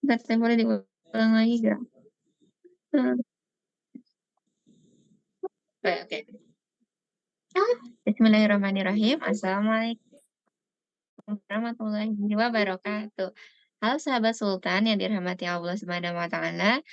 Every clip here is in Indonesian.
Bentar saya boleh diulang lagi nggak? Eee, oke oke. Bismillahirrahmanirrahim. Assalamualaikum warahmatullahi wabarakatuh. Halo sahabat Sultan yang dirahmati Allah Subhanahu wa taala.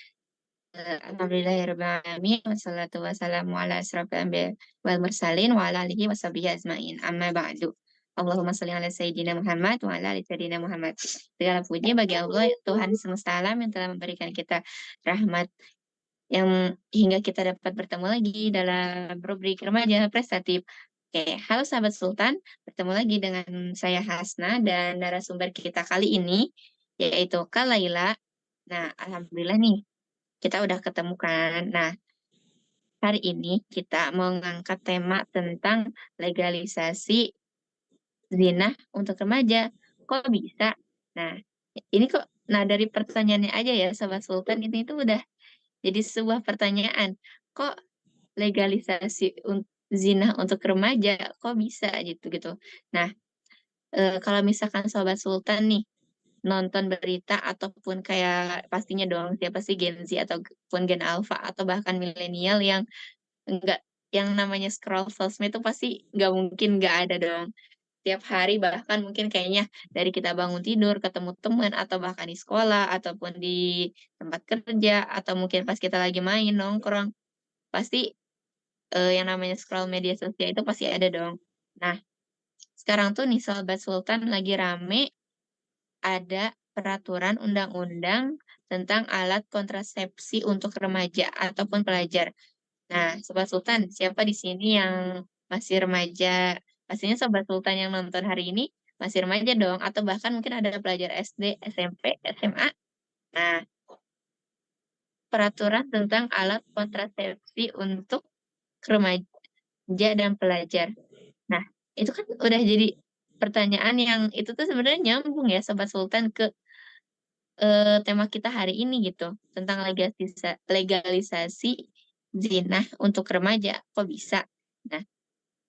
Alhamdulillahirabbil alamin wassalatu wassalamu ala asrofil anbiya'i wal mursalin wa ala alihi washabihi ajmain. Amma ba'du. Allahumma shalli ala sayyidina Muhammad wa ala ali sayyidina Muhammad. Segala puji bagi Allah Tuhan semesta alam yang telah memberikan kita rahmat yang hingga kita dapat bertemu lagi dalam rubrik Remaja Prestatif. Oke, halo sahabat Sultan, bertemu lagi dengan saya Hasna dan narasumber kita kali ini yaitu Kak Laila. Nah, alhamdulillah nih kita udah ketemu kan. Nah, hari ini kita mau ngangkat tema tentang legalisasi zina untuk remaja. Kok bisa? Nah, ini kok dari pertanyaannya aja ya Sobat Sultan ini tuh udah jadi sebuah pertanyaan. Kok legalisasi zina untuk remaja kok bisa gitu. Nah, kalau misalkan Sobat Sultan nih nonton berita ataupun kayak pastinya dong siapa sih Gen Z ataupun Gen Alpha atau bahkan milenial yang enggak yang namanya scroll sosmed itu pasti nggak mungkin nggak ada dong. Tiap hari bahkan mungkin kayaknya dari kita bangun tidur, ketemu teman, atau bahkan di sekolah, ataupun di tempat kerja, atau mungkin pas kita lagi main, nongkrong, pasti yang namanya scroll media sosial itu pasti ada dong. Nah, sekarang tuh nih Sobat Sultan lagi rame ada peraturan undang-undang tentang alat kontrasepsi untuk remaja ataupun pelajar. Nah, Sobat Sultan, siapa di sini yang masih remaja? Pastinya Sobat Sultan yang nonton hari ini masih remaja dong, atau bahkan mungkin ada pelajar SD, SMP, SMA. Nah, peraturan tentang alat kontrasepsi untuk remaja dan pelajar. Nah, itu kan udah jadi pertanyaan yang itu tuh sebenarnya nyambung ya Sobat Sultan ke, tema kita hari ini gitu, tentang legalisasi zina untuk remaja, kok bisa? Nah,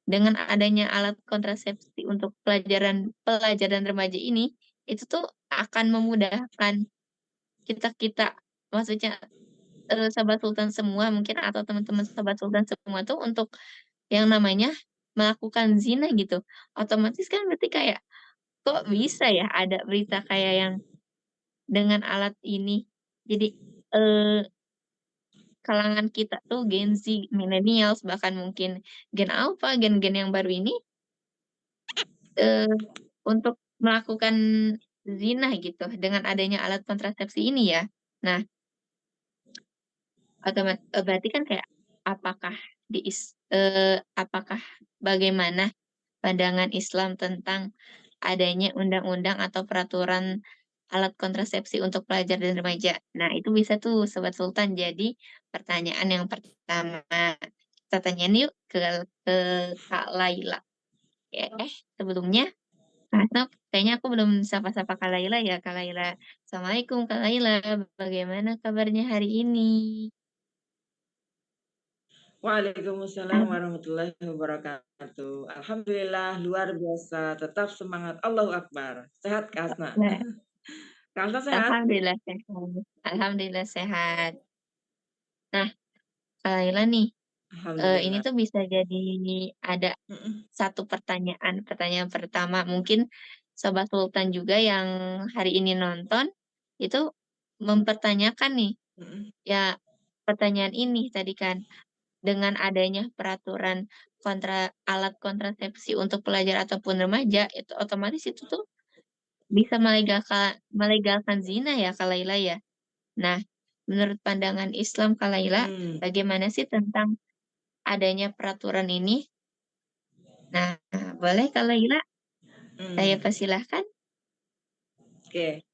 dengan adanya alat kontrasepsi untuk pelajaran remaja ini, itu tuh akan memudahkan kita-kita, maksudnya, Sobat Sultan semua mungkin atau teman-teman Sobat Sultan semua tuh untuk yang namanya melakukan zina gitu. Otomatis kan berarti kayak, kok bisa ya ada berita kayak yang dengan alat ini. Jadi, eee, kalangan kita tuh Gen Z, millennials, bahkan mungkin Gen Alpha, gen-gen yang baru ini, eee, untuk melakukan zina gitu dengan adanya alat kontrasepsi ini ya. Nah, berarti kan kayak apakah apakah bagaimana pandangan Islam tentang adanya undang-undang atau peraturan alat kontrasepsi untuk pelajar dan remaja. Nah, itu bisa tuh Sobat Sultan jadi pertanyaan yang pertama. Kita tanyain yuk ke Kak Laila. Sebelumnya Kak Hasna kayaknya aku belum sapa-sapa Kak Laila ya, Kak Laila. Assalamualaikum Kak Laila, bagaimana kabarnya hari ini? Waalaikumsalam warahmatullahi wabarakatuh. Alhamdulillah luar biasa, tetap semangat, Allahu Akbar. Sehat Kak Hasna? Nah, Kak Hasna sehat? alhamdulillah sehat. Alhamdulillah sehat. Nah, Kak Laila nih, ini Alhamdulillah. tuh bisa jadi ada Mhm satu pertanyaan pertama mungkin Sobat Sultan juga yang hari ini nonton, itu mempertanyakan nih, mhm. ya pertanyaan ini tadi kan, dengan adanya peraturan alat kontrasepsi untuk pelajar ataupun remaja, itu otomatis itu tuh bisa melegalkan zina ya, Kak Laila ya? Nah, menurut pandangan Islam Kak Laila, Mhm, bagaimana sih tentang adanya peraturan ini? Nah, boleh Kak Laila saya mhm. persilahkan? Oke.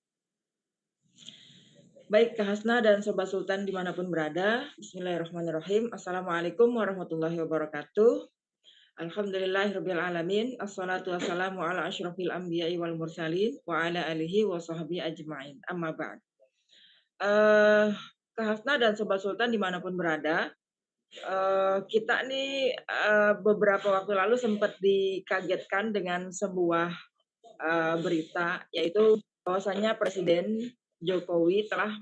Baik Kak Hasna dan Sobat Sultan dimanapun berada, Bismillahirrahmanirrahim. Assalamualaikum warahmatullahi wabarakatuh. Alhamdulillahirabbil alamin. Assalatu wassalamu ala asyrofil anbiya'i wal mursalin wa ala alihi wa sahbihi ajmain. Amma ba'd. Kak Hasna dan Sobat Sultan dimanapun berada, kita nih, beberapa waktu lalu sempat dikagetkan dengan sebuah, berita, yaitu bahwasanya Presiden Jokowi telah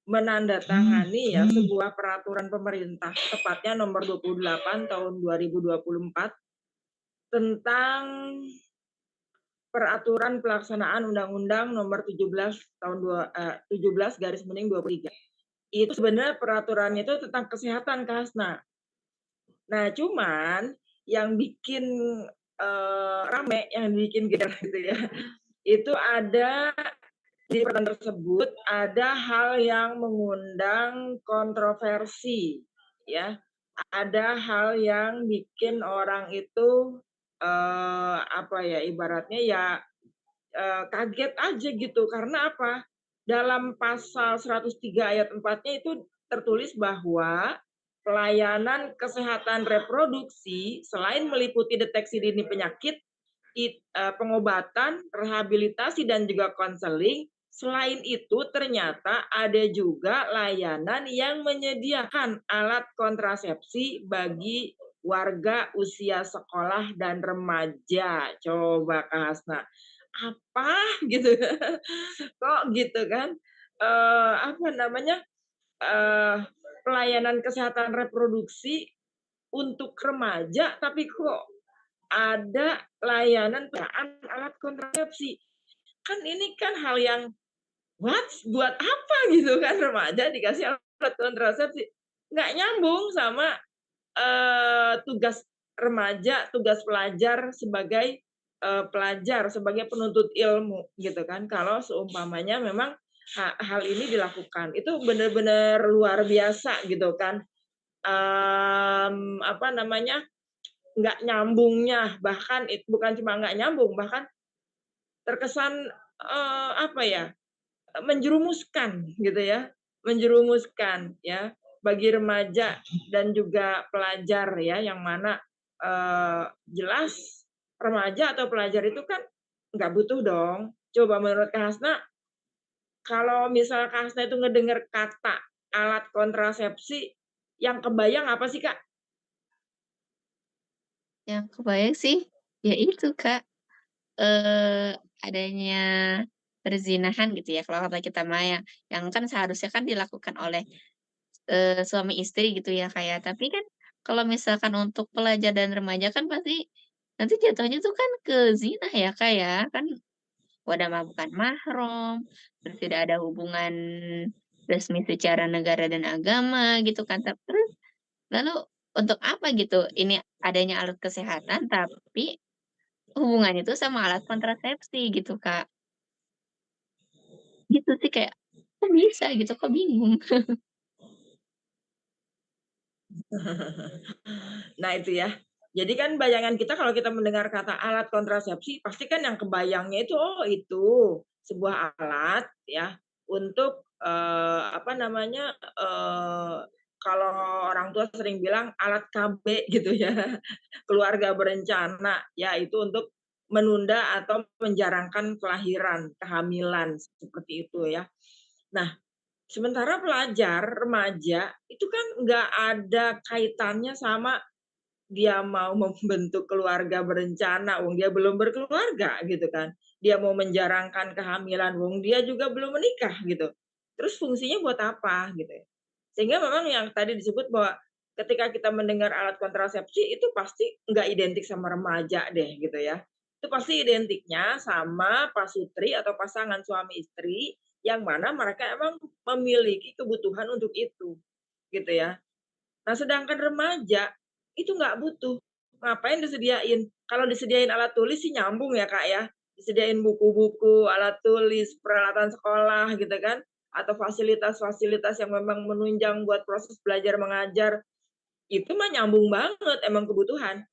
menandatangani ya sebuah peraturan pemerintah, tepatnya nomor 28 tahun 2024 tentang peraturan pelaksanaan Undang-Undang nomor 17 tahun 17 garis miring 23. Itu sebenarnya peraturannya itu tentang kesehatan, Kak Hasna. Nah, cuman yang bikin rame, yang bikin geger gitu ya, itu ada di peraturan tersebut ada hal yang mengundang kontroversi, ya. Ada hal yang bikin orang itu, apa ya, ibaratnya ya, kaget aja gitu. Karena apa? Dalam pasal 103 ayat 4-nya itu tertulis bahwa pelayanan kesehatan reproduksi selain meliputi deteksi dini penyakit, pengobatan, rehabilitasi, dan juga konseling. Selain itu ternyata ada juga layanan yang menyediakan alat kontrasepsi bagi warga usia sekolah dan remaja. Coba Kak Hasna, apa gitu? Kok gitu kan? Apa namanya? eh, Pelayanan kesehatan reproduksi untuk remaja, tapi kok ada layanan penggunaan alat kontrasepsi. Kan ini kan hal yang what? Buat apa gitu kan remaja dikasih alat kontrasepsi? Nggak nyambung sama tugas remaja, tugas pelajar sebagai pelajar, sebagai penuntut ilmu gitu kan. Kalau seumpamanya memang hal ini dilakukan, itu benar-benar luar biasa gitu kan. Apa namanya, nggak nyambungnya, bahkan bukan cuma nggak nyambung, bahkan terkesan, apa ya, menjerumuskan gitu ya, menjerumuskan ya, bagi remaja dan juga pelajar ya, yang mana, jelas remaja atau pelajar itu kan nggak butuh dong. Coba menurut Kak Hasna, kalau misal Kak Hasna itu ngedenger kata alat kontrasepsi, yang kebayang apa sih, Kak? Yang kebayang sih, ya itu Kak, adanya perzinahan gitu ya, kalau kata kita mah yang kan seharusnya kan dilakukan oleh, suami istri gitu ya Kak ya. Tapi kan kalau misalkan untuk pelajar dan remaja kan pasti nanti jatuhnya tuh kan ke zina ya Kak ya, kan wadah mah bukan mahram, terus tidak ada hubungan resmi secara negara dan agama gitu kan. Terus lalu untuk apa gitu ini adanya alat kesehatan tapi hubungannya itu sama alat kontrasepsi gitu, Kak. Gitu sih kayak, kok bisa gitu, kok bingung. Nah itu ya. Jadi kan bayangan kita kalau kita mendengar kata alat kontrasepsi, pasti kan yang kebayangnya itu, oh itu sebuah alat ya untuk, apa namanya, kalau orang tua sering bilang alat KB gitu ya, keluarga berencana, ya itu untuk menunda atau menjarangkan kelahiran, kehamilan, seperti itu ya. Nah, sementara pelajar, remaja, itu kan nggak ada kaitannya sama dia mau membentuk keluarga berencana, wong dia belum berkeluarga gitu kan. Dia mau menjarangkan kehamilan, wong dia juga belum menikah gitu. Terus fungsinya buat apa gitu ya. Sehingga memang yang tadi disebut bahwa ketika kita mendengar alat kontrasepsi itu pasti nggak identik sama remaja deh gitu ya. Itu pasti identiknya sama pasutri atau pasangan suami istri yang mana mereka emang memiliki kebutuhan untuk itu gitu ya. Nah, sedangkan remaja itu nggak butuh. Ngapain disediain? Kalau disediain alat tulis sih nyambung ya, Kak, ya. Disediain buku-buku, alat tulis, peralatan sekolah gitu kan, atau fasilitas-fasilitas yang memang menunjang buat proses belajar mengajar, itu mah nyambung banget, emang kebutuhan.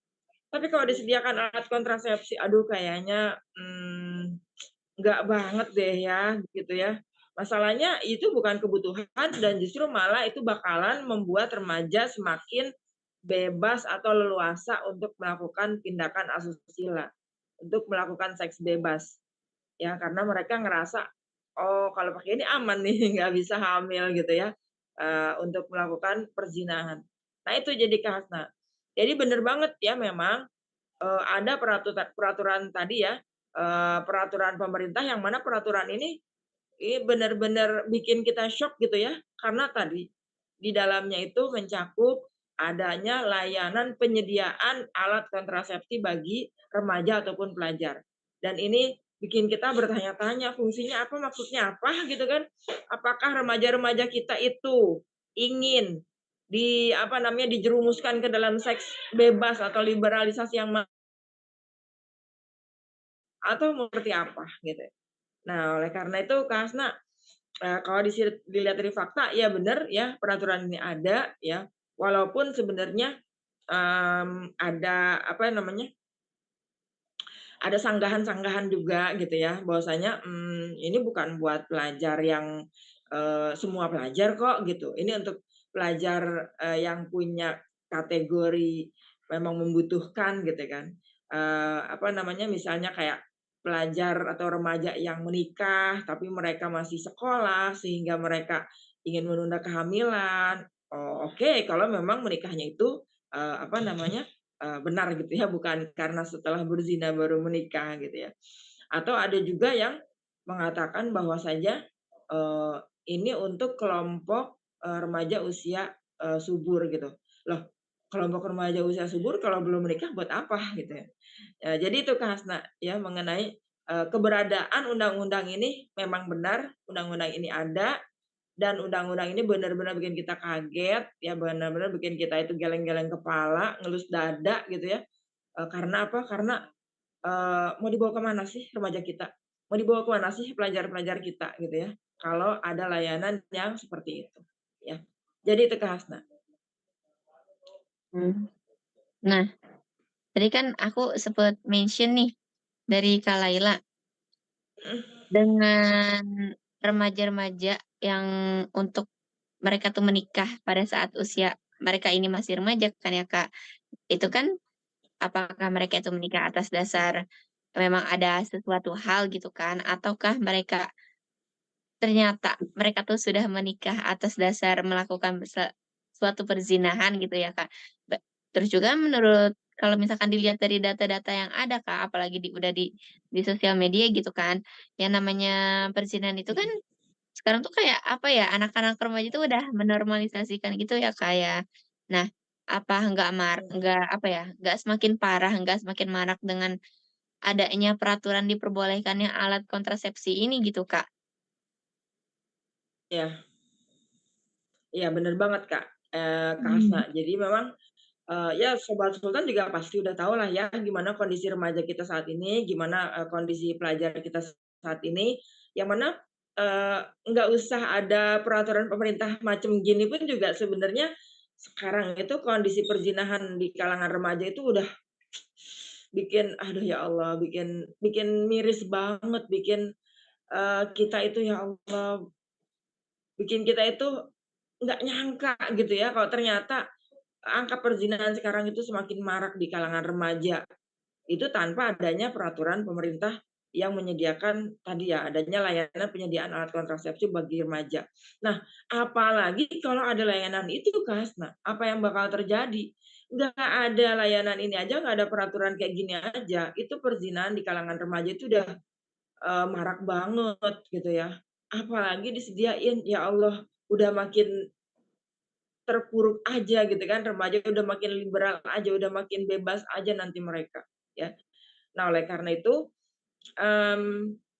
Tapi kalau disediakan alat kontrasepsi, aduh kayaknya, nggak banget deh ya, gitu ya. Masalahnya itu bukan kebutuhan dan justru malah itu bakalan membuat remaja semakin bebas atau leluasa untuk melakukan tindakan asusila, untuk melakukan seks bebas. Ya, karena mereka ngerasa, "Oh, kalau pakai ini aman nih, nggak bisa hamil," gitu ya, untuk melakukan perzinahan. Nah, itu jadi Kak Hasna. Jadi bener banget ya memang, ada peraturan tadi ya, peraturan pemerintah yang mana peraturan ini ini benar-benar bikin kita syok gitu ya, karena tadi, di dalamnya itu mencakup adanya layanan penyediaan alat kontrasepsi bagi remaja ataupun pelajar. Dan ini bikin kita bertanya-tanya fungsinya apa, maksudnya apa gitu kan. Apakah remaja-remaja kita itu ingin apa namanya, dijerumuskan ke dalam seks bebas atau liberalisasi yang atau mau seperti apa gitu. Nah, oleh karena itu Kak Hasna, kalau dilihat dari fakta, ya benar ya peraturan ini ada ya, walaupun sebenarnya, ada apa namanya, ada sanggahan-sanggahan juga gitu ya, bahwasanya, ini bukan buat pelajar yang, semua pelajar kok gitu, ini untuk pelajar, yang punya kategori memang membutuhkan gitu kan. Apa namanya, misalnya kayak pelajar atau remaja yang menikah, tapi mereka masih sekolah sehingga mereka ingin menunda kehamilan. Oh, oke kalau memang menikahnya itu, apa namanya, benar gitu ya, bukan karena setelah berzina baru menikah gitu ya. Atau ada juga yang mengatakan bahwa saja ini untuk kelompok, remaja usia, subur gitu. Loh, kelompok remaja usia subur kalau belum menikah buat apa gitu ya. Jadi itu Kak Hasna ya mengenai, keberadaan undang-undang ini memang benar, undang-undang ini ada dan undang-undang ini benar-benar bikin kita kaget, ya benar-benar bikin kita itu geleng-geleng kepala, ngelus dada gitu ya. Karena apa? Karena, mau dibawa ke mana sih remaja kita? Mau dibawa ke mana sih pelajar-pelajar kita gitu ya, kalau ada layanan yang seperti itu, ya. Jadi itu Kak Hasna. Mmm. Nah, tadi kan aku sempet mention nih dari Kak Laila, Mhm, dengan remaja-remaja yang untuk mereka tuh menikah pada saat usia mereka ini masih remaja kan ya, Kak. Itu kan apakah mereka itu menikah atas dasar memang ada sesuatu hal gitu kan, ataukah mereka ternyata mereka tuh sudah menikah atas dasar melakukan suatu perzinahan gitu ya, Kak. Be Terus juga menurut kalau misalkan dilihat dari data-data yang ada, Kak, apalagi udah di sosial media gitu kan, yang namanya perzinahan itu kan sekarang tuh kayak apa ya, anak-anak remaja itu udah menormalisasikan gitu ya, Kak, ya. Nah, apa nggak apa ya, nggak semakin parah, nggak semakin marak dengan adanya peraturan diperbolehkannya alat kontrasepsi ini gitu, Kak? iya iya bener banget Kak, Kak Hasna. Mhm. Jadi memang, ya Sobat Sultan juga pasti udah tahu lah ya gimana kondisi remaja kita saat ini, gimana, kondisi pelajar kita saat ini, yang mana, nggak usah ada peraturan pemerintah macam gini pun juga sebenarnya sekarang itu kondisi perzinahan di kalangan remaja itu udah bikin aduh ya Allah, bikin bikin miris banget, bikin, kita itu ya Allah, bikin kita itu nggak nyangka gitu ya kalau ternyata angka perzinahan sekarang itu semakin marak di kalangan remaja. Itu tanpa adanya peraturan pemerintah yang menyediakan tadi ya, adanya layanan penyediaan alat kontrasepsi bagi remaja. Nah, apalagi kalau ada layanan itu Kak Hasna, apa yang bakal terjadi? Nggak ada layanan ini aja, nggak ada peraturan kayak gini aja, itu perzinahan di kalangan remaja itu udah, marak banget gitu ya. Apalagi disediain, ya Allah, udah makin terpuruk aja gitu kan, remaja udah makin liberal aja, udah makin bebas aja nanti mereka, ya. Nah, oleh karena itu,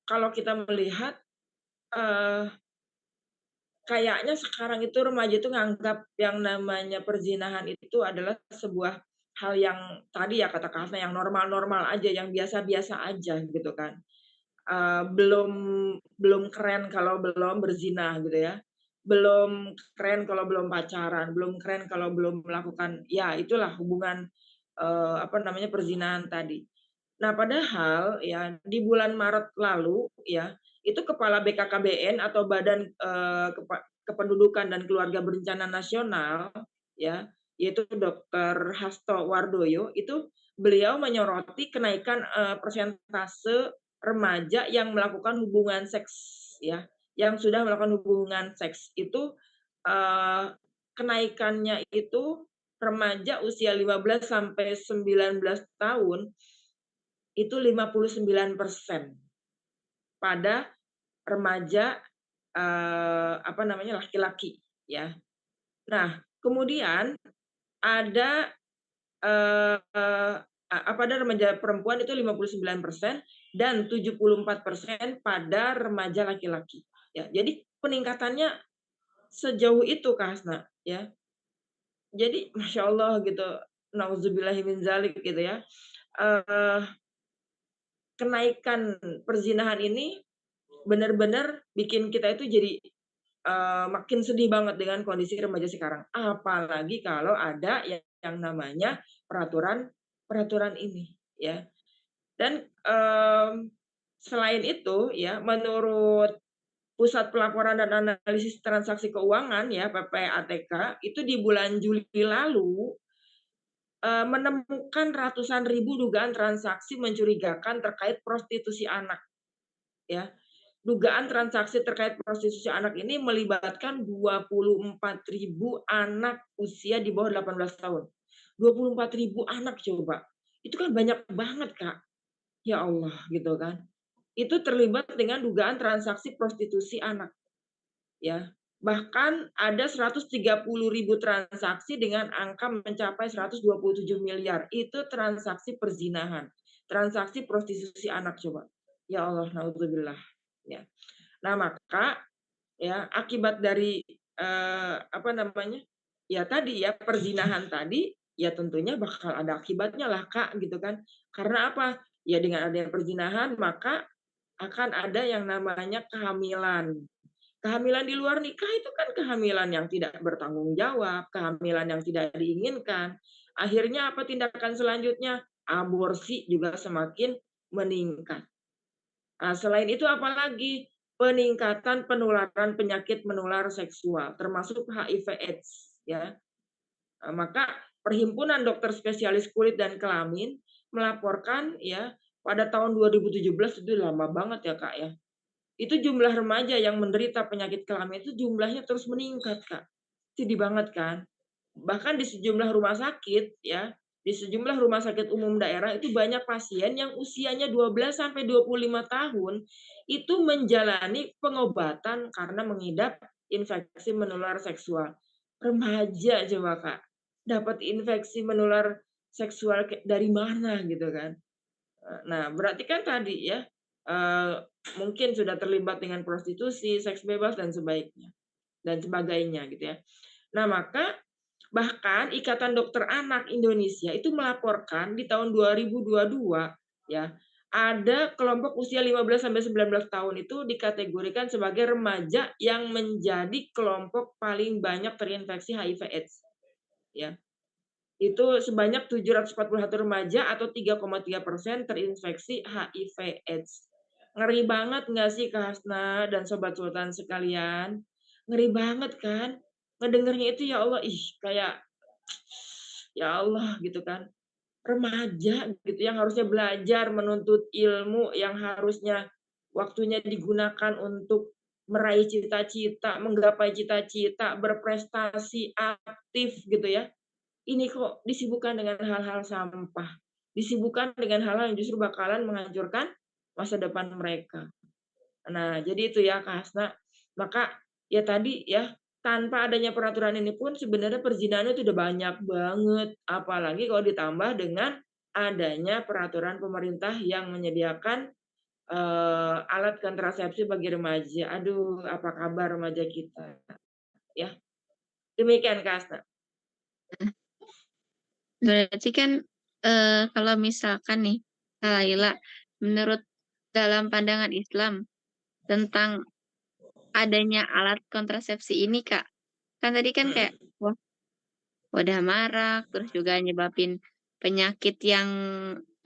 kalau kita melihat, eee, kayaknya sekarang itu remaja itu nganggap yang namanya perzinahan itu adalah sebuah hal yang tadi ya kata Kak Hasna, yang normal-normal aja, yang biasa-biasa aja gitu kan. Belum belum keren kalau belum berzina gitu ya, belum keren kalau belum pacaran, belum keren kalau belum melakukan ya itulah hubungan, apa namanya, perzinahan tadi. Nah, padahal ya di bulan Maret lalu ya, itu Kepala BKKBN atau Badan, Kependudukan dan Keluarga Berencana Nasional ya, yaitu Dokter Hasto Wardoyo, itu beliau menyoroti kenaikan, persentase remaja yang melakukan hubungan seks ya, yang sudah melakukan hubungan seks itu, eee, kenaikannya itu remaja usia 15 sampai 19 tahun itu 59% pada remaja, apa namanya, laki-laki, ya. Nah, kemudian ada, pada remaja perempuan itu 59% dan 74% pada remaja laki-laki, ya. Jadi peningkatannya sejauh itu, Kak Hasna, ya. Jadi masya Allah gitu, nauzubillahi min dzalik gitu ya, eee, kenaikan perzinahan ini benar-benar bikin kita itu jadi, makin sedih banget dengan kondisi remaja sekarang. Apalagi kalau ada yang namanya peraturan peraturan ini, ya. Dan, selain itu ya, menurut Pusat Pelaporan dan Analisis Transaksi Keuangan ya, PPATK, itu di bulan Juli lalu, menemukan ratusan ribu dugaan transaksi mencurigakan terkait prostitusi anak, ya. Dugaan transaksi terkait prostitusi anak ini melibatkan 24.000 anak usia di bawah 18 tahun. 24.000 anak coba, itu kan banyak banget, Kak. Ya Allah, gitu kan. Itu terlibat dengan dugaan transaksi prostitusi anak, ya. Bahkan ada 130.000 transaksi dengan angka mencapai 127 miliar, itu transaksi perzinahan, transaksi prostitusi anak coba. Ya Allah, naudzubillah, ya. Nah, maka ya akibat dari, apa namanya, ya tadi ya, perzinahan tadi, ya tentunya bakal ada akibatnya lah, Kak, gitu kan. Karena apa? Ya dengan adanya perzinahan, maka akan ada yang namanya kehamilan. Kehamilan di luar nikah itu kan kehamilan yang tidak bertanggung jawab, kehamilan yang tidak diinginkan. Akhirnya apa tindakan selanjutnya? Aborsi juga semakin meningkat. Nah, selain itu apalagi? Peningkatan penularan penyakit menular seksual, termasuk HIV/AIDS, ya. Maka Perhimpunan Dokter Spesialis Kulit dan Kelamin melaporkan ya, pada tahun 2017 itu lama banget ya, Kak, ya. Itu jumlah remaja yang menderita penyakit kelamin itu jumlahnya terus meningkat, Kak. Sedih banget kan? Bahkan di sejumlah rumah sakit ya, di sejumlah rumah sakit umum daerah itu banyak pasien yang usianya 12 sampai 25 tahun itu menjalani pengobatan karena mengidap infeksi menular seksual. Remaja coba, Kak, dapat infeksi menular seksual dari mana gitu kan. Nah, berarti kan tadi ya, mungkin sudah terlibat dengan prostitusi, seks bebas dan sebagainya gitu ya. Nah, maka bahkan Ikatan Dokter Anak Indonesia itu melaporkan di tahun 2022 ya, ada kelompok usia 15 sampai 19 tahun itu dikategorikan sebagai remaja yang menjadi kelompok paling banyak terinfeksi HIV/AIDS ya. Itu sebanyak 741 remaja atau 3,3% terinfeksi HIV/AIDS. Ngeri banget nggak sih, Kak Hasna dan sobat sultan sekalian? Ngeri banget kan? Ngedengernya itu ya Allah, ih kayak ya Allah gitu kan. Remaja gitu yang harusnya belajar, menuntut ilmu, yang harusnya waktunya digunakan untuk meraih cita-cita, menggapai cita-cita, berprestasi, aktif gitu ya. Ini kok disibukkan dengan hal-hal sampah, disibukkan dengan hal-hal yang justru bakalan menghancurkan masa depan mereka. Nah, jadi itu ya, Kak Hasna. Maka ya tadi ya, tanpa adanya peraturan ini pun sebenarnya perzinahan itu udah banyak banget, apalagi kalau ditambah dengan adanya peraturan pemerintah yang menyediakan, alat kontrasepsi bagi remaja. Aduh, apa kabar remaja kita, ya. Demikian, Kak Hasna. Berarti kan, kalau misalkan nih, Kak Laila, menurut dalam pandangan Islam tentang adanya alat kontrasepsi ini, Kak, kan tadi kan kayak, Mhm, wah, udah marak, terus juga nyebabin penyakit yang,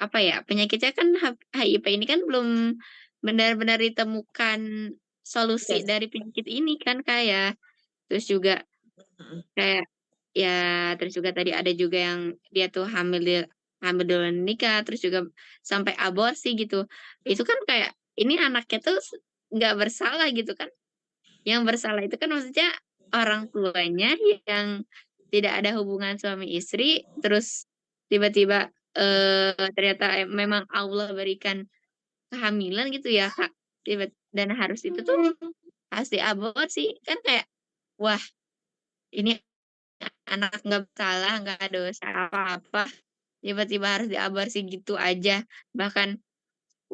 apa ya, penyakitnya kan HIV ini kan belum benar-benar ditemukan solusi yes, dari penyakit ini kan, Kak, ya. Terus juga mhm, kayak ya, terus juga tadi ada juga yang dia tuh hamil di luar nikah, terus juga sampai aborsi gitu. Itu kan kayak, ini anaknya tuh nggak bersalah gitu kan. Yang bersalah itu kan maksudnya orang tuanya yang tidak ada hubungan suami istri, terus tiba-tiba, ternyata memang Allah berikan kehamilan gitu ya, Kak. dan harus itu tuh harus diaborsi, kan kayak, wah ini anak nggak bersalah, nggak ada dosa apa-apa, tiba-tiba harus diaborsi gitu aja. Bahkan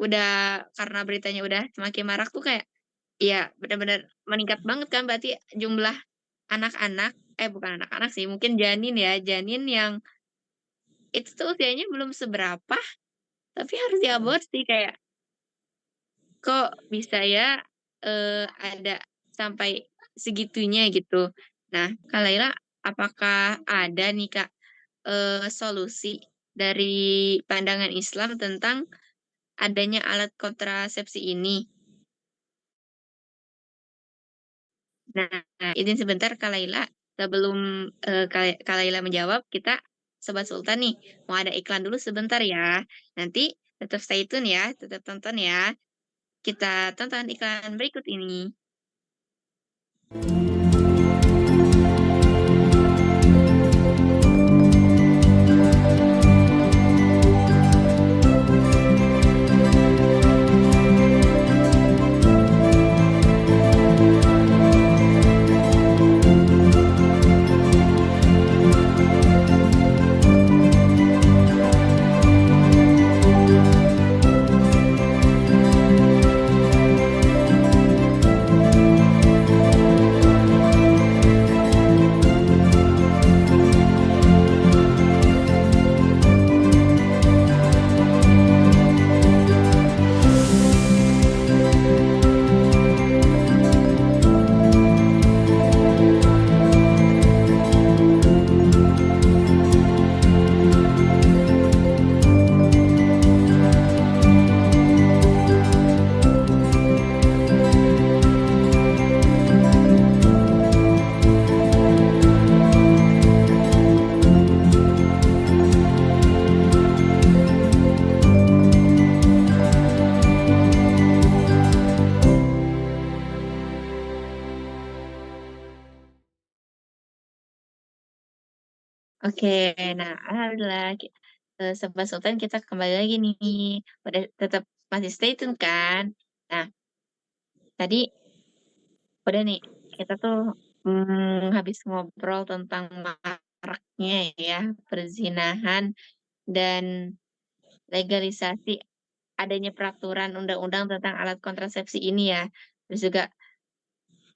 udah karena beritanya udah semakin marak tuh kayak, ya bener-bener meningkat banget kan berarti jumlah anak-anak bukan anak-anak sih, mungkin janin ya, janin yang itu tuh usianya belum seberapa, tapi harus Mhm. diaborsi, kayak, kok bisa ya, ada sampai segitunya gitu. Nah, Kak Laila, apakah ada nih Kak, solusi dari pandangan Islam tentang adanya alat kontrasepsi ini? Nah, izin sebentar Kak Laila, sebelum, Kak Laila menjawab, kita Sobat Sultan nih, mau ada iklan dulu sebentar ya. Nanti tetap stay tune ya, tetap tonton ya. Kita tonton iklan berikut ini. Oke, nah alhamdulillah Sobat Sultan kita kembali lagi nih, udah tetap masih stay tune kan? Nah, tadi udah nih, kita tuh, habis ngobrol tentang maraknya ya perzinahan dan legalisasi adanya peraturan undang-undang tentang alat kontrasepsi ini ya. Terus juga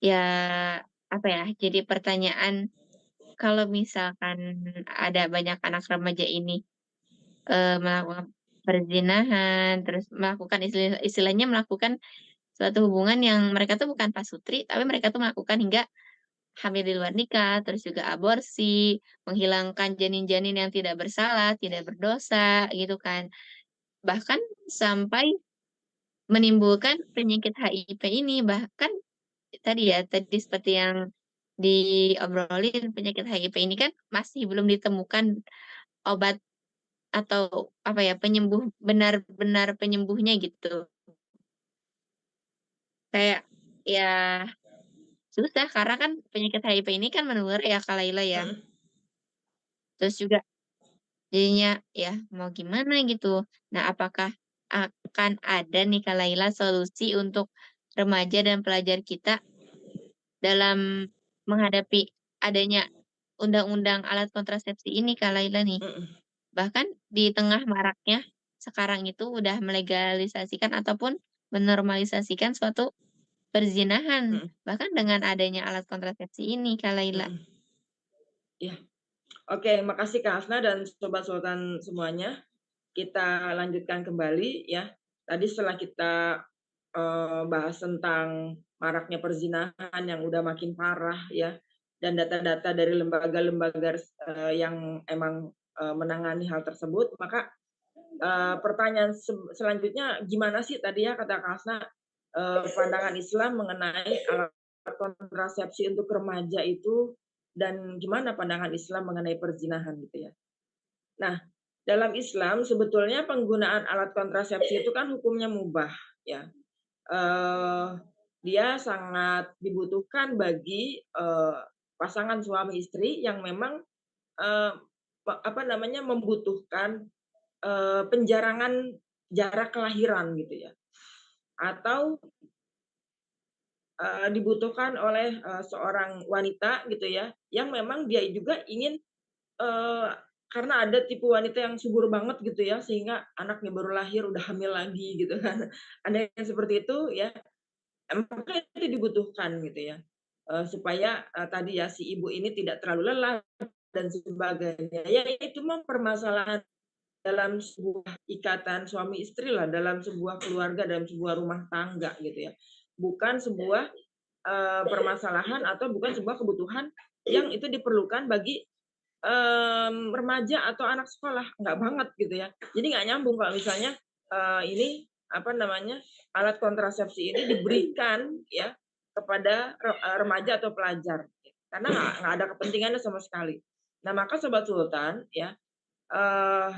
ya, apa ya, jadi pertanyaan kalau misalkan ada banyak anak remaja ini, melakukan perzinahan, terus melakukan istilahnya melakukan suatu hubungan yang mereka tuh bukan pasutri, tapi mereka tuh melakukan hingga hamil di luar nikah, terus juga aborsi, menghilangkan janin-janin yang tidak bersalah, tidak berdosa, gitu kan. Bahkan sampai menimbulkan penyakit HIV ini, bahkan tadi seperti yang diobrolin, penyakit HIV ini kan masih belum ditemukan obat atau apa ya, penyembuh benar-benar penyembuhnya gitu. Kayak ya susah karena kan penyakit HIV ini kan menular ya Kak Laila ya. Mhm. Terus juga jadinya ya mau gimana gitu. Nah, apakah akan ada nih Kak Laila solusi untuk remaja dan pelajar kita dalam menghadapi adanya undang-undang alat kontrasepsi ini Kak Laila nih? Mhm. Bahkan di tengah maraknya sekarang itu udah melegalisasikan ataupun menormalisasikan suatu perzinahan, Mhm. bahkan dengan adanya alat kontrasepsi ini Kak Laila. Mhm. Iya. Oke, makasih Kak Hasna dan Sobat Sultan semuanya. Kita lanjutkan kembali ya. Tadi setelah kita, bahas tentang maraknya perzinahan yang udah makin parah ya, dan data-data dari lembaga-lembaga yang emang, menangani hal tersebut, maka, pertanyaan selanjutnya gimana sih tadi ya kata Kak Hasna, pandangan Islam mengenai alat kontrasepsi untuk remaja itu dan gimana pandangan Islam mengenai perzinahan gitu ya. Nah, dalam Islam sebetulnya penggunaan alat kontrasepsi itu kan hukumnya mubah ya. Eee, Dia sangat dibutuhkan bagi, pasangan suami istri yang memang, eee, apa namanya, membutuhkan, penjarangan jarak kelahiran gitu ya. Atau dibutuhkan oleh, seorang wanita gitu ya, yang memang dia juga ingin, eee, karena ada tipe wanita yang subur banget gitu ya, sehingga anaknya baru lahir udah hamil lagi gitu kan. Ada yang seperti itu ya, maka itu dibutuhkan gitu ya, supaya, tadi ya, si ibu ini tidak terlalu lelah dan sebagainya. Ya itu mah permasalahan dalam sebuah ikatan suami istri lah, dalam sebuah keluarga, dalam sebuah rumah tangga gitu ya. Bukan sebuah, permasalahan atau bukan sebuah kebutuhan yang itu diperlukan bagi, remaja atau anak sekolah, nggak banget gitu ya. Jadi nggak nyambung kalau misalnya, ini, apa namanya, alat kontrasepsi ini diberikan ya kepada remaja atau pelajar, karena nggak ada kepentingannya sama sekali. Nah, maka Sobat Sultan ya, eee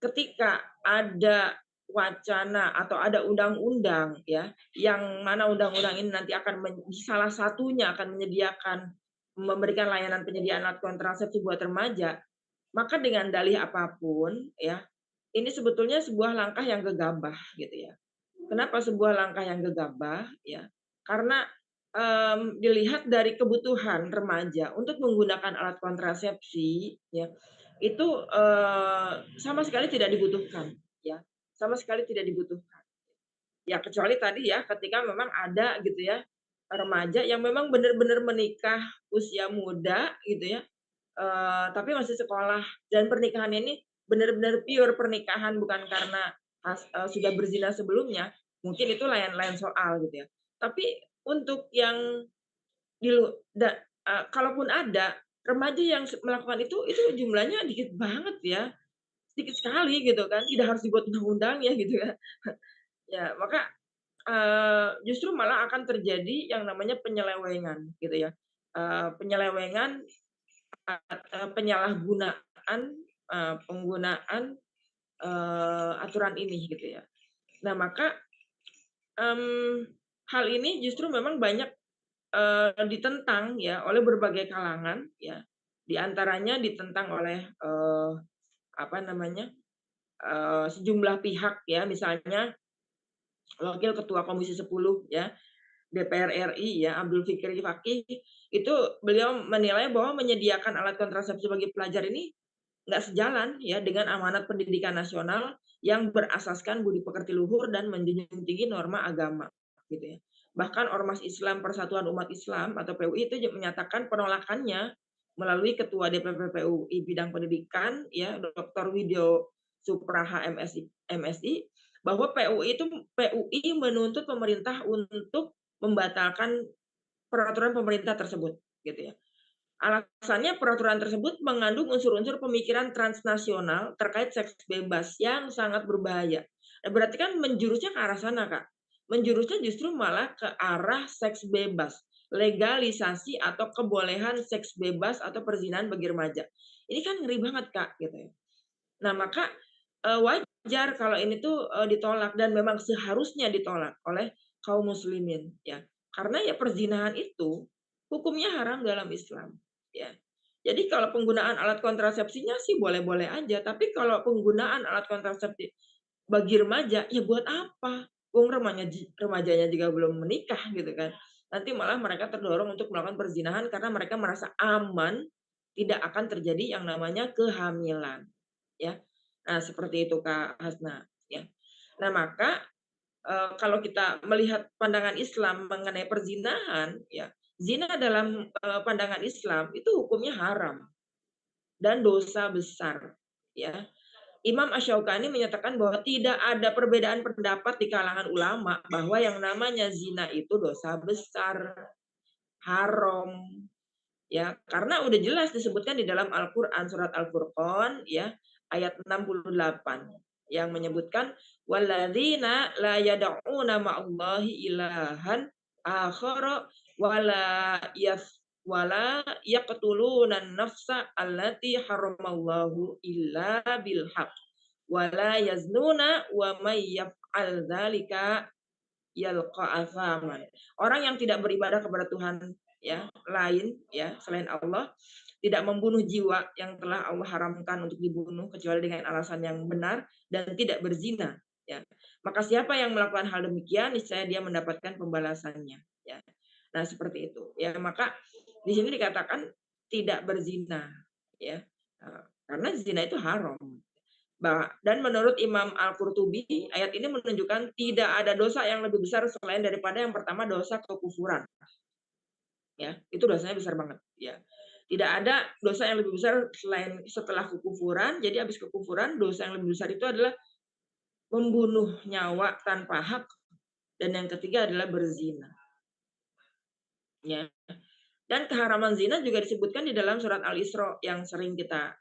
ketika ada wacana atau ada undang-undang ya, yang mana undang-undang ini nanti akan salah satunya akan memberikan layanan penyediaan alat kontrasepsi buat remaja, maka dengan dalih apapun ya, ini sebetulnya sebuah langkah yang gegabah gitu ya. Kenapa sebuah langkah yang gegabah ya? Karena, dilihat dari kebutuhan remaja untuk menggunakan alat kontrasepsi ya, itu, sama sekali tidak dibutuhkan ya, sama sekali tidak dibutuhkan. Ya kecuali tadi ya, ketika memang ada gitu ya, remaja yang memang benar-benar menikah usia muda gitu ya, tapi masih sekolah dan pernikahannya ini benar-benar pure pernikahan bukan karena sudah berzina sebelumnya, mungkin itu lain-lain soal gitu ya. Tapi untuk yang di lu da kalaupun ada remaja yang melakukan itu jumlahnya dikit banget ya, sedikit sekali gitu kan, tidak harus dibuat undang-undang ya gitu ya. Ya maka, justru malah akan terjadi yang namanya penyelewengan gitu ya, penyelewengan penyalahgunaan, penggunaan, aturan ini gitu ya. Nah maka, mmm, hal ini justru memang banyak, ditentang ya oleh berbagai kalangan ya, di antaranya ditentang oleh, apa namanya, sejumlah pihak ya, misalnya Wakil Ketua Komisi 10 ya, DPR RI ya, Abdul Fikri Fakih, itu beliau menilai bahwa menyediakan alat kontrasepsi bagi pelajar ini nggak sejalan ya dengan amanat pendidikan nasional yang berasaskan budi pekerti luhur dan menjunjung tinggi norma agama, gitu ya. Bahkan Ormas Islam Persatuan Umat Islam atau PUI itu menyatakan penolakannya melalui Ketua DPP PUI bidang pendidikan ya, Dr. Widyo Supraha MSI, bahwa PUI menuntut pemerintah untuk membatalkan peraturan pemerintah tersebut, gitu ya. Alasannya peraturan tersebut mengandung unsur-unsur pemikiran transnasional terkait seks bebas yang sangat berbahaya. Nah, berarti kan menjurusnya ke arah sana, Kak. Menjurusnya justru malah ke arah seks bebas, legalisasi atau kebolehan seks bebas atau perzinahan bagi remaja. Ini kan ngeri banget, Kak, gitu ya. Nah, maka, wajar kalau ini tuh, ditolak dan memang seharusnya ditolak oleh kaum muslimin, ya. Karena ya perzinahan itu hukumnya haram dalam Islam, ya. Jadi kalau penggunaan alat kontrasepsinya sih boleh-boleh aja, tapi kalau penggunaan alat kontrasepsi bagi remaja, ya buat apa? Wong remajanya juga belum menikah gitu kan. Nanti malah mereka terdorong untuk melakukan perzinahan karena mereka merasa aman, tidak akan terjadi yang namanya kehamilan, ya. Nah, seperti itu Kak Hasna, ya. Nah, maka, kalau kita melihat pandangan Islam mengenai perzinahan, ya, zina dalam, pandangan Islam itu hukumnya haram dan dosa besar, ya. Imam Asy-Syaukani menyatakan bahwa tidak ada perbedaan pendapat di kalangan ulama bahwa yang namanya zina itu dosa besar, haram, ya. Karena udah jelas disebutkan di dalam Al-Qur'an surat Al-Furqan ya, ayat 68 yang menyebutkan walladzina la yad'una ma'allahi ilahan akhara wala wala yaqtuluna an-nafsa allati haramallahu illa bil haqq wala yaznuna wa may yaf'al dzalika yalqa asaman. Orang yang tidak beribadah kepada Tuhan ya, lain ya, selain Allah, tidak membunuh jiwa yang telah Allah haramkan untuk dibunuh kecuali dengan alasan yang benar dan tidak berzina ya. Maka siapa yang melakukan hal demikian niscaya dia mendapatkan pembalasannya ya. Nah, seperti itu. Ya, maka di sini dikatakan tidak berzina, ya. Karena zina itu haram. Dan menurut Imam Al-Qurtubi, ayat ini menunjukkan tidak ada dosa yang lebih besar selain daripada yang pertama dosa kekufuran. Ya, itu dosanya besar banget, ya. Tidak ada dosa yang lebih besar selain setelah kekufuran. Jadi habis kekufuran, dosa yang lebih besar itu adalah membunuh nyawa tanpa hak, dan yang ketiga adalah berzina. Ya. Dan keharaman zina juga disebutkan di dalam surat Al-Isra yang sering kita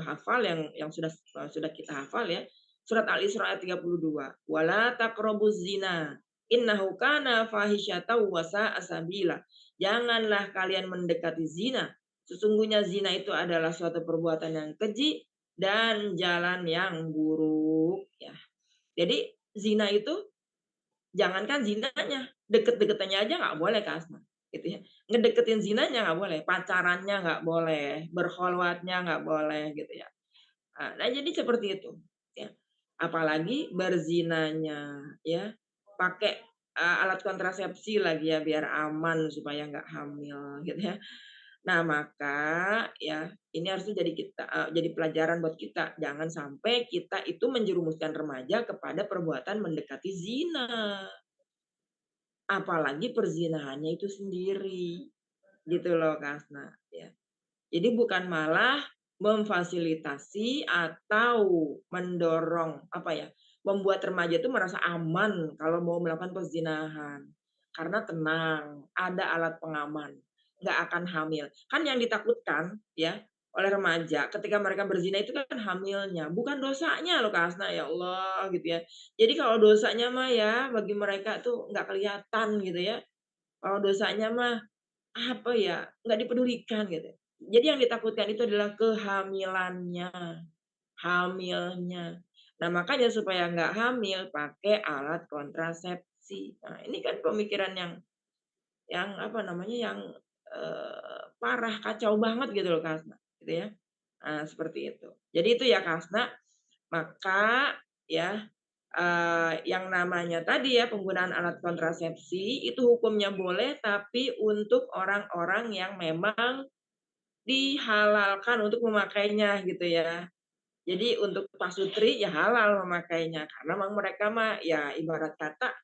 hafal, yang sudah kita hafal ya. Surat Al-Isra ayat 32. Wala taqrabuz zina innahu kana fahisyatan wa sa'a sabila. Janganlah kalian mendekati zina. Sesungguhnya zina itu adalah suatu perbuatan yang keji dan jalan yang buruk ya. Jadi zina itu jangankan zinanya, deket-deketannya aja nggak boleh Kak Asma, gitu ya. Ngedeketin zinanya nggak boleh, pacarannya nggak boleh, berkholwatnya nggak boleh, gitu ya. Nah jadi seperti itu, ya. Apalagi berzinanya, ya, pakai alat kontrasepsi lagi ya, biar aman supaya nggak hamil, gitu ya. Nah, maka ya ini harusnya jadi pelajaran buat kita. Jangan sampai kita itu menjerumuskan remaja kepada perbuatan mendekati zina. Apalagi perzinahannya itu sendiri, gitu loh Kak Asna, ya. Jadi bukan malah memfasilitasi atau mendorong, membuat remaja itu merasa aman kalau mau melakukan perzinahan. Karena tenang, ada alat pengaman, nggak akan hamil. Kan yang ditakutkan ya oleh remaja ketika mereka berzina itu kan hamilnya, bukan dosanya loh Kak Hasna, ya Allah gitu ya. Jadi kalau dosanya mah ya bagi mereka tuh nggak kelihatan gitu ya. Kalau dosanya mah nggak dipedulikan gitu. Jadi yang ditakutkan itu adalah kehamilannya, hamilnya. Nah, makanya supaya nggak hamil pakai alat kontrasepsi. Nah, ini kan pemikiran parah, kacau banget gitu loh Kak Hasna, gitu ya. Nah, seperti itu. Jadi itu ya Kak Hasna, maka ya, yang namanya tadi ya penggunaan alat kontrasepsi itu hukumnya boleh, tapi untuk orang-orang yang memang dihalalkan untuk memakainya gitu ya. Jadi untuk pasutri ya halal memakainya, karena memang mereka mah ya ibarat kata,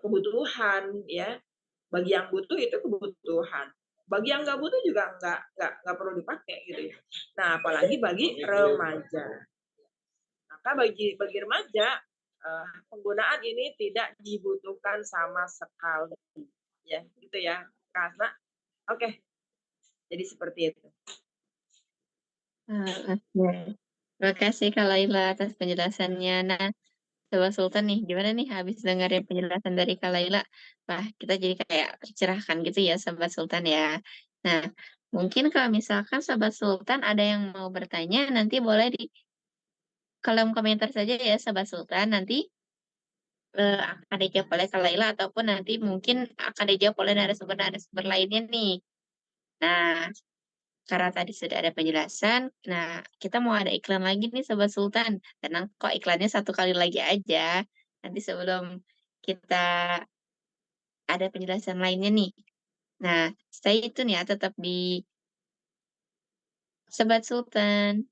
kebutuhan ya. Bagi yang butuh itu kebutuhan, bagi yang nggak butuh juga nggak perlu dipakai gitu ya. Nah, apalagi bagi remaja. Maka bagi remaja, penggunaan ini tidak dibutuhkan sama sekali, ya gitu ya, karena oke, jadi seperti itu. Oke. Terima kasih Kak Laila atas penjelasannya. Nah, Sobat Sultan nih, gimana nih habis dengerin penjelasan dari Kak Laila? Wah, kita jadi kayak tercerahkan gitu ya Sobat Sultan ya. Nah, mungkin kalau misalkan Sobat Sultan ada yang mau bertanya, nanti boleh di kolom komentar saja ya Sobat Sultan. Nanti akan dijawab oleh Kak Laila ataupun nanti mungkin akan dijawab oleh narasumber-narasumber lainnya nih. Nah, karena tadi sudah ada penjelasan, nah kita mau ada iklan lagi nih Sobat Sultan. Tenang kok iklannya satu kali lagi aja. Nanti sebelum kita ada penjelasan lainnya nih. Nah, stay tune ya tetap di Sobat Sultan.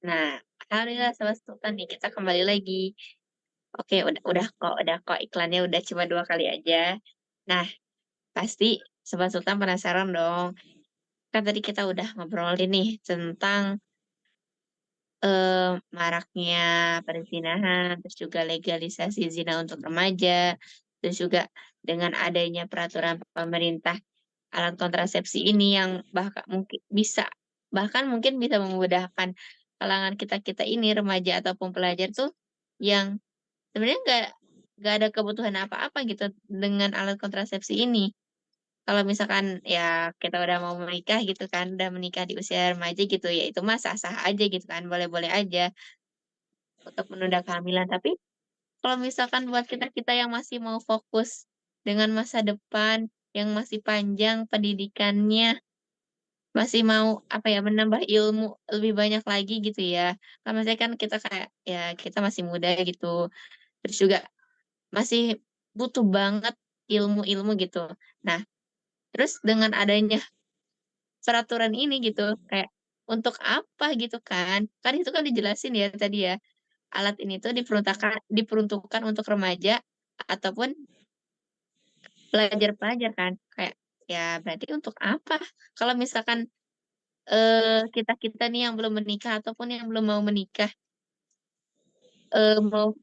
Nah, alhamdulillah Sobat Sultan nih kita kembali lagi. Oke, udah kok iklannya udah cuma 2 kali aja. Nah, pasti Sobat Sultan penasaran dong, kan tadi kita udah ngobrolin nih tentang, maraknya perzinahan, terus juga legalisasi zina untuk remaja, terus juga dengan adanya peraturan pemerintah alat kontrasepsi ini yang bahkan mungkin bisa memudahkan kalangan kita-kita ini, remaja ataupun pelajar tuh yang sebenarnya nggak ada kebutuhan apa-apa gitu dengan alat kontrasepsi ini. Kalau misalkan ya kita udah mau menikah gitu kan, udah menikah di usia remaja gitu, ya itu mah sah-sah aja gitu kan, boleh-boleh aja untuk menunda kehamilan. Tapi kalau misalkan buat kita-kita yang masih mau fokus dengan masa depan yang masih panjang pendidikannya, masih mau, apa ya, menambah ilmu lebih banyak lagi gitu ya. Kan maksudnya kan kita kayak, ya kita masih muda gitu, terus juga masih butuh banget ilmu-ilmu gitu. Nah, terus dengan adanya peraturan ini gitu, kayak untuk apa gitu kan. Kan itu kan dijelasin ya tadi ya, alat ini tuh diperuntukkan untuk remaja ataupun pelajar-pelajar kan. Kayak, ya berarti untuk apa? Kalau misalkan, kita-kita nih yang belum menikah ataupun yang belum mau menikah,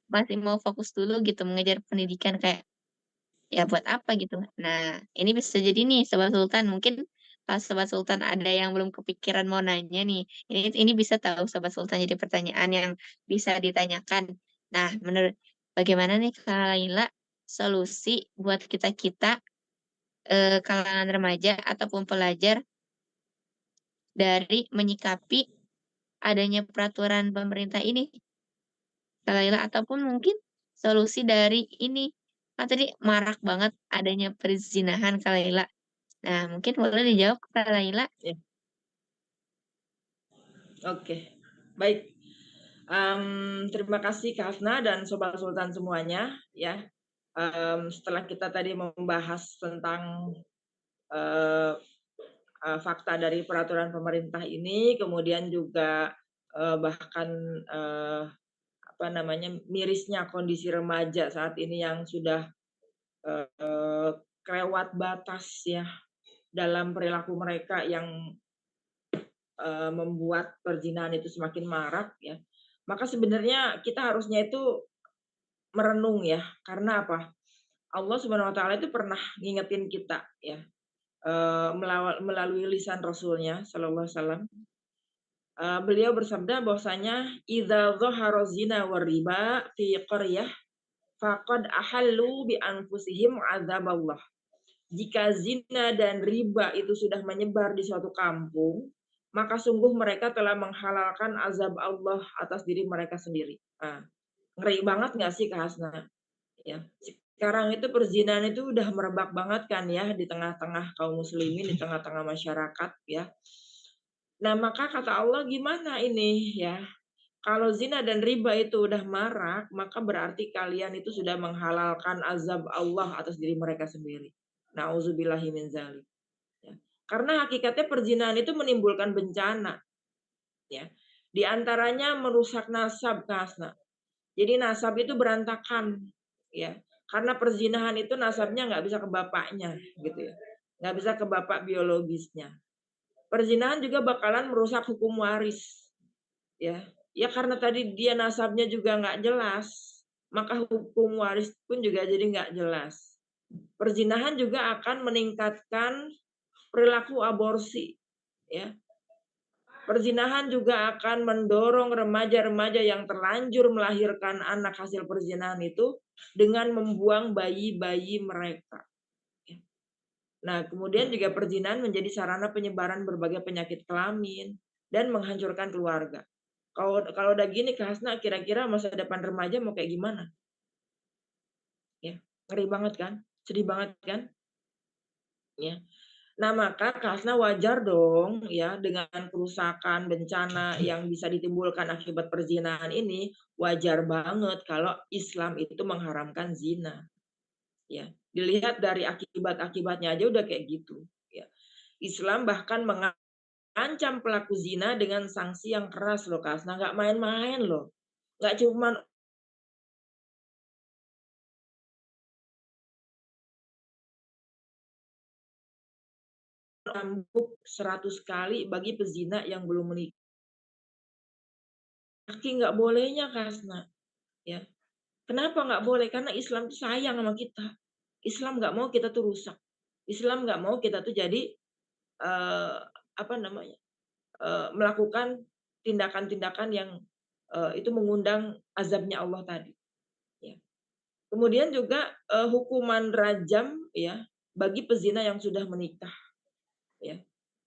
masih mau fokus dulu gitu mengejar pendidikan kayak ya buat apa gitu? Nah, ini bisa jadi nih Sobat Sultan, mungkin pas Sobat Sultan ada yang belum kepikiran mau nanya nih, ini bisa tahu Sobat Sultan jadi pertanyaan yang bisa ditanyakan. Nah, bagaimana nih Kak Laila solusi buat kita-kita, kalangan remaja ataupun pelajar dari menyikapi adanya peraturan pemerintah ini, Kak Laila? Ataupun mungkin solusi dari ini, kan tadi marak banget adanya perzinahan Kak Laila. Nah, mungkin boleh dijawab Kak Laila? Ya, oke. Baik, terima kasih Kak Hasna dan Sobat Sultan semuanya ya. Setelah kita tadi membahas tentang, eee fakta dari peraturan pemerintah ini, kemudian juga, bahkan, eee, apa namanya, mirisnya kondisi remaja saat ini yang sudah, eee, kelewat batas ya, dalam perilaku mereka yang, membuat perzinahan itu semakin marak ya. Maka sebenarnya kita harusnya itu merenung ya, karena apa? Allah Subhanahu wa taala itu pernah ngingetin kita ya, melalui lisan Rasulnya sallallahu alaihi wasallam. Beliau bersabda bahwasanya, "Idza dhahara zina war riba fi qaryah faqad ahallu bi anfusihim adzaballah." Jika zina dan riba itu sudah menyebar di suatu kampung, maka sungguh mereka telah menghalalkan azab Allah atas diri mereka sendiri. Ngeri banget nggak sih Kak Hasna? Ya. Sekarang itu perzinahan itu udah merebak banget kan ya di tengah-tengah kaum muslimin, di tengah-tengah masyarakat ya. Nah, maka kata Allah gimana ini ya, kalau zina dan riba itu udah marak, maka berarti kalian itu sudah menghalalkan azab Allah atas diri mereka sendiri. Nauzubillahi min dzalik, ya. Karena hakikatnya perzinahan itu menimbulkan bencana, ya. Di antaranya merusak nasab, Kak Hasna. Jadi nasab itu berantakan, ya. Karena perzinahan itu nasabnya nggak bisa ke bapaknya, gitu ya. Nggak bisa ke bapak biologisnya. Perzinahan juga bakalan merusak hukum waris. Ya, ya karena tadi dia nasabnya juga nggak jelas, maka hukum waris pun juga jadi nggak jelas. Perzinahan juga akan meningkatkan perilaku aborsi, ya. Perzinahan juga akan mendorong remaja-remaja yang terlanjur melahirkan anak hasil perzinahan itu dengan membuang bayi-bayi mereka, ya. Nah, kemudian juga perzinahan menjadi sarana penyebaran berbagai penyakit kelamin dan menghancurkan keluarga. Kalau udah gini Kak Hasna, kira-kira masa depan remaja mau kayak gimana? Ya, ngeri banget kan? Sedih banget kan? Ya. Nah, maka Kak Hasna wajar dong ya dengan kerusakan, bencana yang bisa ditimbulkan akibat perzinahan ini, wajar banget kalau Islam itu mengharamkan zina, ya. Dilihat dari akibat-akibatnya aja udah kayak gitu, ya. Islam bahkan ancam pelaku zina dengan sanksi yang keras loh, Kak Hasna, nggak main-main loh. Nggak cuman cambuk 100 kali bagi pezina yang belum menikah. Saking nggak bolehnya, Kak Hasna, ya. Kenapa nggak boleh? Karena Islam tuh sayang sama kita. Islam nggak mau kita tuh rusak. Islam nggak mau kita tuh jadi, apa namanya, melakukan tindakan-tindakan yang, itu mengundang azabnya Allah tadi, ya. Kemudian juga, hukuman rajam ya, bagi pezina yang sudah menikah, ya.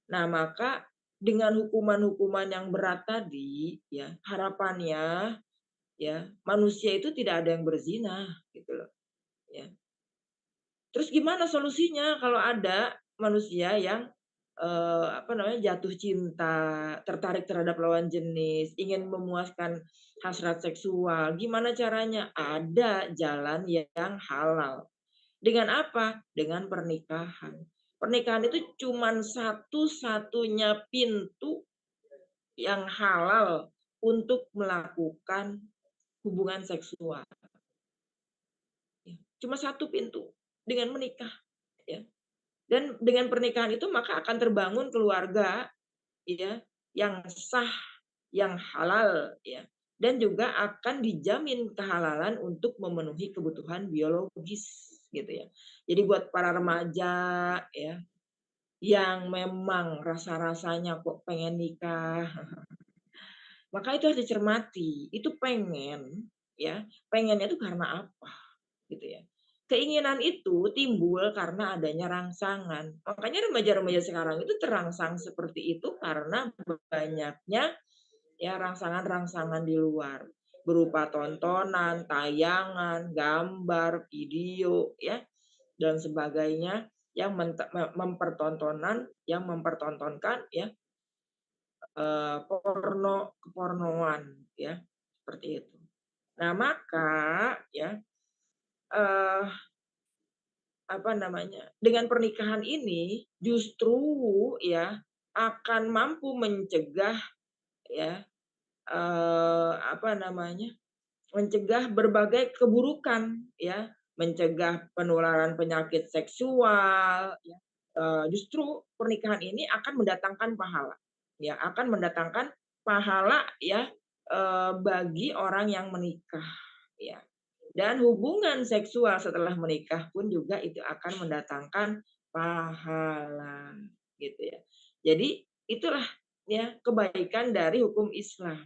Nah, maka dengan hukuman-hukuman yang berat tadi, ya, harapannya, ya, manusia itu tidak ada yang berzina, gitu loh, ya. Terus gimana solusinya kalau ada manusia yang, apa namanya, jatuh cinta, tertarik terhadap lawan jenis, ingin memuaskan hasrat seksual, gimana caranya? Ada jalan yang halal. Dengan apa? Dengan pernikahan. Pernikahan itu cuman satu-satunya pintu yang halal untuk melakukan hubungan seksual, ya. Cuma satu pintu, dengan menikah, ya. Dan dengan pernikahan itu maka akan terbangun keluarga, ya, yang sah, yang halal, ya, dan juga akan dijamin kehalalan untuk memenuhi kebutuhan biologis, gitu ya. Jadi buat para remaja, ya, yang memang rasa-rasanya kok pengen nikah, maka itu harus dicermati, itu pengen, ya, pengennya itu karena apa, gitu ya. Keinginan itu timbul karena adanya rangsangan. Makanya remaja-remaja sekarang itu terangsang seperti itu karena banyaknya ya rangsangan-rangsangan di luar. Berupa tontonan, tayangan, gambar, video, ya, dan sebagainya yang mempertontonkan ya, kepornoan ya, seperti itu. Nah, maka ya, eee apa namanya, dengan pernikahan ini justru ya akan mampu mencegah ya, apa namanya, mencegah berbagai keburukan ya, mencegah penularan penyakit seksual ya, justru pernikahan ini akan mendatangkan pahala, ya akan mendatangkan pahala ya, bagi orang yang menikah ya. Dan hubungan seksual setelah menikah pun juga itu akan mendatangkan pahala, gitu ya. Jadi itulah ya kebaikan dari hukum Islam,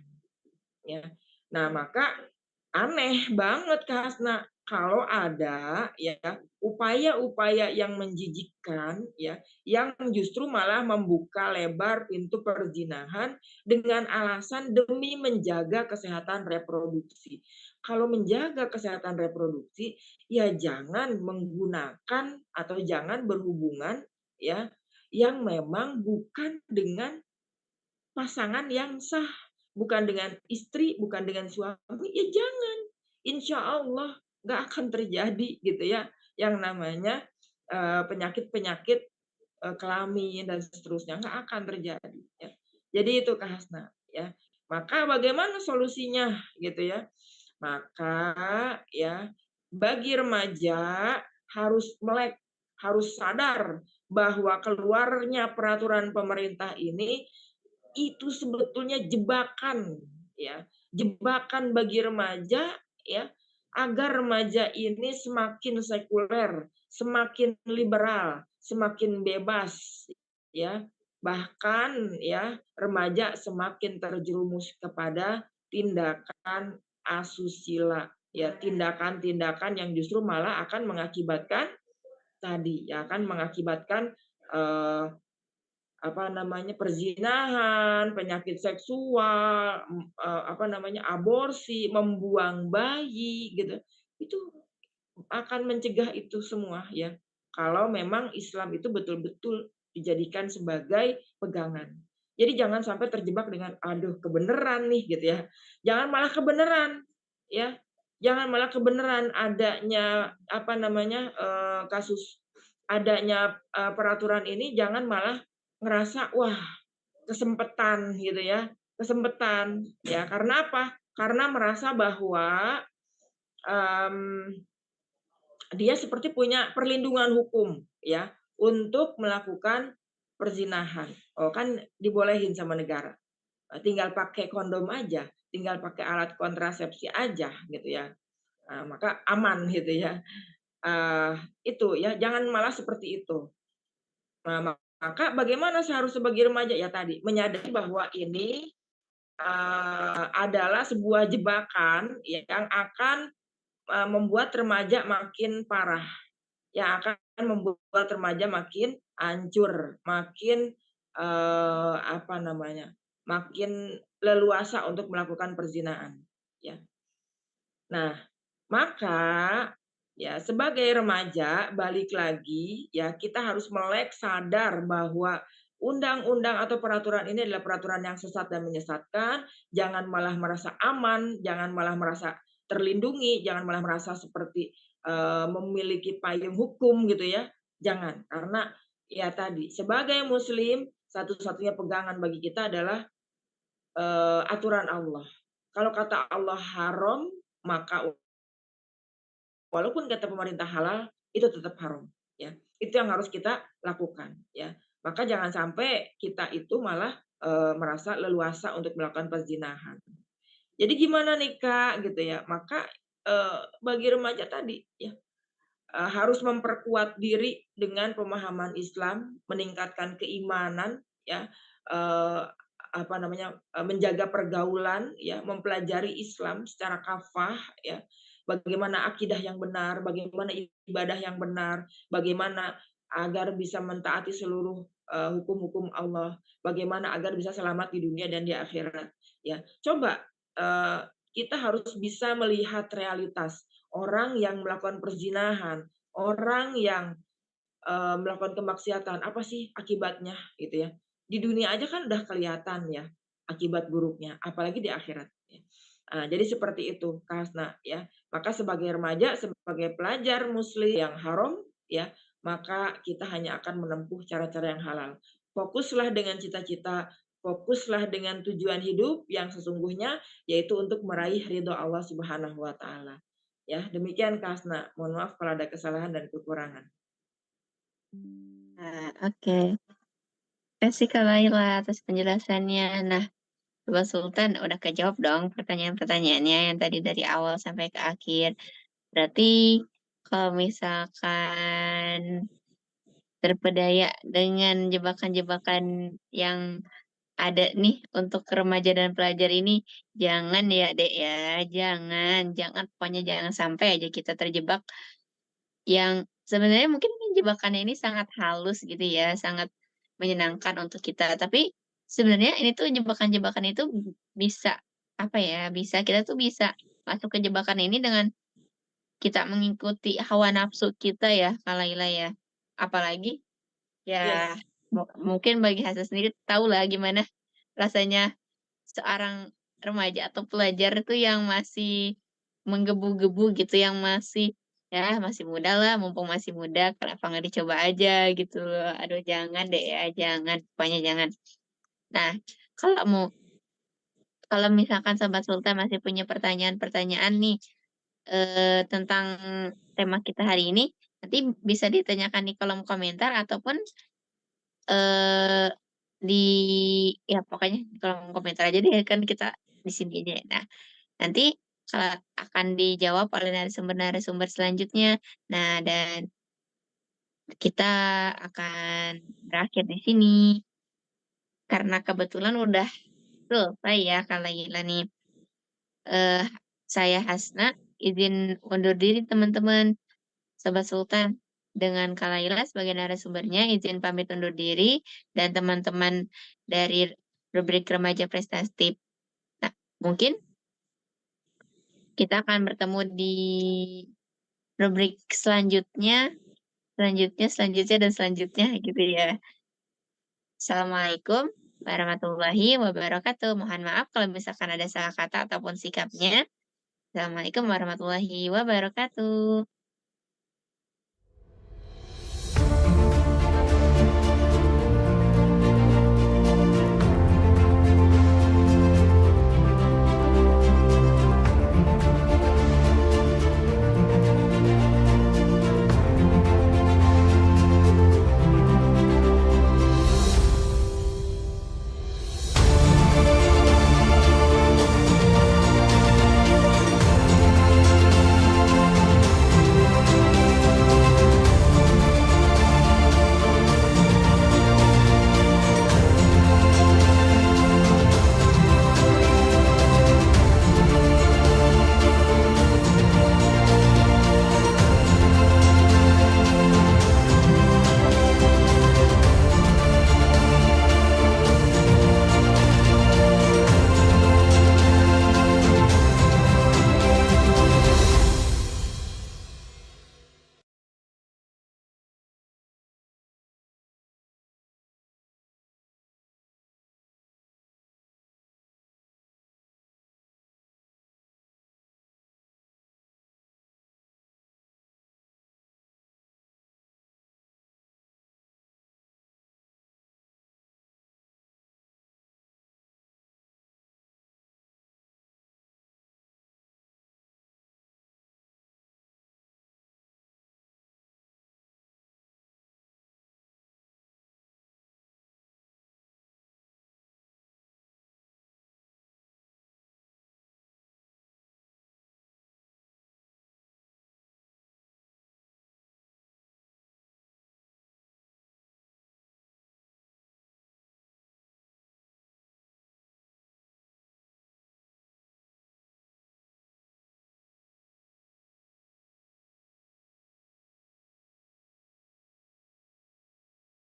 ya. Nah, maka aneh banget Kak Hasna, kalau ada ya upaya-upaya yang menjijikkan ya, yang justru malah membuka lebar pintu perzinahan dengan alasan demi menjaga kesehatan reproduksi. Kalau menjaga kesehatan reproduksi, ya jangan menggunakan atau jangan berhubungan ya yang memang bukan dengan pasangan yang sah, bukan dengan istri, bukan dengan suami, ya jangan. Insya Allah nggak akan terjadi gitu ya, yang namanya, penyakit-penyakit, kelamin dan seterusnya, nggak akan terjadi ya. Jadi itu Kak Hasna ya. Maka bagaimana solusinya gitu ya? Maka ya, bagi remaja harus melek, harus sadar bahwa keluarnya peraturan pemerintah ini itu sebetulnya jebakan ya, jebakan bagi remaja ya, agar remaja ini semakin sekuler, semakin liberal, semakin bebas ya. Bahkan ya, remaja semakin terjerumus kepada tindakan asusila ya, tindakan-tindakan yang justru malah akan mengakibatkan tadi ya, akan mengakibatkan, eee apa namanya, perzinahan, penyakit seksual, apa namanya, aborsi, membuang bayi gitu. Itu akan mencegah itu semua ya, kalau memang Islam itu betul-betul dijadikan sebagai pegangan. Jadi jangan sampai terjebak dengan, "Aduh kebeneran nih," gitu ya. Jangan malah kebeneran, ya. Jangan malah kebeneran adanya, apa namanya, kasus adanya, peraturan ini jangan malah ngerasa, "Wah kesempatan gitu ya, kesempatan ya. Karena apa? Karena merasa bahwa, mmm, dia seperti punya perlindungan hukum ya, untuk melakukan perzinahan. Oh, kan dibolehin sama negara, tinggal pakai kondom aja, tinggal pakai alat kontrasepsi aja gitu ya, maka aman gitu ya. Eee, itu ya, jangan malah seperti itu. Maka bagaimana seharusnya bagi remaja? Ya tadi, menyadari bahwa ini, adalah sebuah jebakan yang akan, membuat remaja makin parah, yang akan membuat remaja makin hancur, makin, apa namanya, makin leluasa untuk melakukan perzinahan, ya. Nah, maka, ya sebagai remaja balik lagi ya kita harus melek sadar bahwa undang-undang atau peraturan ini adalah peraturan yang sesat dan menyesatkan, jangan malah merasa aman, jangan malah merasa terlindungi, jangan malah merasa seperti, memiliki payung hukum gitu ya, jangan. Karena ya tadi, sebagai muslim satu-satunya pegangan bagi kita adalah, aturan Allah. Kalau kata Allah haram, maka walaupun kata pemerintah halal, itu tetap haram, ya. Itu yang harus kita lakukan, ya. Maka jangan sampai kita itu malah, merasa leluasa untuk melakukan perzinahan. Jadi gimana nih, Kak, gitu ya. Maka, bagi remaja tadi ya, harus memperkuat diri dengan pemahaman Islam, meningkatkan keimanan ya, eee, apa namanya, menjaga pergaulan ya, mempelajari Islam secara kafah ya, bagaimana akidah yang benar, bagaimana ibadah yang benar, bagaimana agar bisa mentaati seluruh, hukum-hukum Allah, bagaimana agar bisa selamat di dunia dan di akhirat ya. Coba, kita harus bisa melihat realitas orang yang melakukan perzinahan, orang yang, melakukan kemaksiatan, apa sih akibatnya gitu ya. Di dunia aja kan udah kelihatan ya akibat buruknya, apalagi di akhirat ya. Jadi seperti itu Kak Hasna ya. Maka sebagai remaja, sebagai pelajar muslim yang haram ya, maka kita hanya akan menempuh cara-cara yang halal. Fokuslah dengan cita-cita, fokuslah dengan tujuan hidup yang sesungguhnya, yaitu untuk meraih ridho Allah Subhanahu wa taala. Ya, demikian Kak Hasna. Mohon maaf kalau ada kesalahan dan kekurangan. Nah, oke. Kasih Kak Laila atas penjelasannya. Nah, Sobat Sultan udah kejawab dong pertanyaan-pertanyaannya yang tadi dari awal sampai ke akhir. Berarti kalau misalkan terpedaya dengan jebakan-jebakan yang ada nih untuk remaja dan pelajar ini, jangan ya Dek ya, jangan jangan pokoknya jangan sampai aja kita terjebak yang sebenarnya mungkin jebakannya ini sangat halus gitu ya, sangat menyenangkan untuk kita. Tapi sebenarnya ini tuh jebakan-jebakan itu bisa, apa ya, bisa kita tuh bisa masuk ke jebakan ini dengan kita mengikuti hawa nafsu kita ya, Kak Laila ya. Apalagi ya Yes, mungkin bagi Hasan sendiri tahulah gimana rasanya seorang remaja atau pelajar itu yang masih menggebu-gebu gitu, yang masih, ya masih muda lah, mumpung masih muda kenapa nggak dicoba aja gitu loh. Aduh jangan deh ya, jangan, pokoknya jangan. Nah, kalau mau kalau misalkan Sobat Sultan masih punya pertanyaan-pertanyaan nih, tentang tema kita hari ini, nanti bisa ditanyakan di kolom komentar ataupun, eee, di ya pokoknya di kolom komentar aja deh, kan kita di sini aja. Nah, nanti akan dijawab oleh narasumber-narasumber selanjutnya. Nah, dan kita akan berakhir di sini, karena kebetulan udah selesai ya Kak Laila nih. Eee, saya Hasna, izin undur diri teman-teman, Sobat Sultan. Dengan Kak Laila sebagai narasumbernya, izin pamit undur diri, dan teman-teman dari rubrik Remaja Prestatif. Nah, mungkin kita akan bertemu di rubrik selanjutnya, dan selanjutnya gitu ya. Assalamualaikum warahmatullahi wabarakatuh. Mohon maaf kalau misalkan ada salah kata ataupun sikapnya. Assalamualaikum warahmatullahi wabarakatuh.